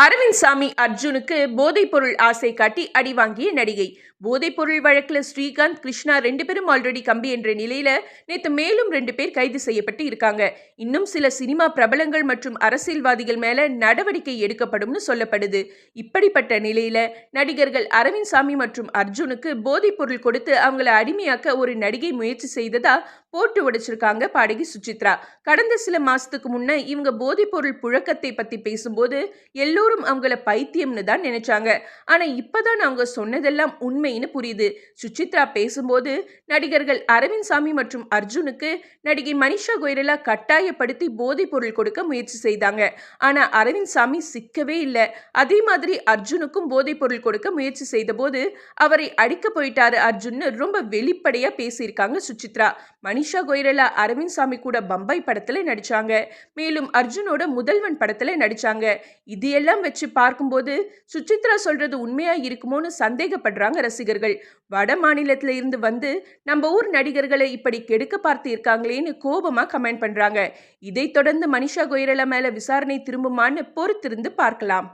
அரவிந்த் சாமி அர்ஜுனுக்கு போதைப்பொருள் ஆசை காட்டி அடி வாங்கிய நடிகை. போதைப்பொருள் வழக்குல ஸ்ரீகாந்த், கிருஷ்ணா 2 பேரும் ஆல்ரெடி கம்பி என்ற நிலையில நேத்து மேலும் 2 பேர் கைது செய்யப்பட்டு இருக்காங்க. இன்னும் சில சினிமா பிரபலங்கள் மற்றும் அரசியல்வாதிகள் மேல நடவடிக்கை எடுக்கப்படும்னு சொல்லப்படுது. இப்படிப்பட்ட நிலையில நடிகர்கள் அரவிந்த் சாமி மற்றும் அர்ஜுனுக்கு போதைப்பொருள் கொடுத்து அவங்கள அடிமையாக்க ஒரு நடிகை முயற்சி செய்ததா போட்டு உடைச்சிருக்காங்க பாடகி சுசித்ரா. கடந்த சில மாசத்துக்கு முன்ன இவங்க போதைப்பொருள் புழக்கத்தை பத்தி பேசும்போது எல்லோரும் அவங்கள பைத்தியம்னு தான் நினைச்சாங்க. ஆனா இப்பதான் அவங்க சொன்னதெல்லாம் உண்மைன்னு புரியுது. சுசித்ரா பேசும்போது நடிகர்கள் அரவிந்த் சாமி மற்றும் அர்ஜுனுக்கு நடிகை மனிஷா கொய்ரலா கட்டாயப்படுத்தி போதைப் பொருள் கொடுக்க முயற்சி செய்தாங்க. ஆனா அரவிந்த் சாமி சிக்கவே இல்லை. அதே மாதிரி அர்ஜுனுக்கும் போதைப் பொருள் கொடுக்க முயற்சி செய்த போது அவரை அடிக்க போயிட்டாரு அர்ஜுன்னு ரொம்ப வெளிப்படையா பேசியிருக்காங்க சுசித்ரா. மனிஷா கொய்ரலா அரவிந்த் சாமி கூட பம்பாய் படத்துல நடிச்சாங்க. மேலும் அர்ஜுனோட முதல்வன் படத்துல நடிச்சாங்க. இது எல்லாம் வச்சு பார்க்கும்போது சுசித்ரா சொல்றது உண்மையா இருக்குமோன்னு சந்தேகப்படுறாங்க ரசிகர்கள். வட மாநிலத்துல இருந்து வந்து நம்ம ஊர் நடிகர்களை இப்படி கெடுக்க பார்த்து இருக்காங்களேன்னு கோபமா கமெண்ட் பண்றாங்க. இதைத் தொடர்ந்து மனிஷா கொய்ரலா மேல விசாரணை திரும்புமான்னு பொறுத்திருந்து பார்க்கலாம்.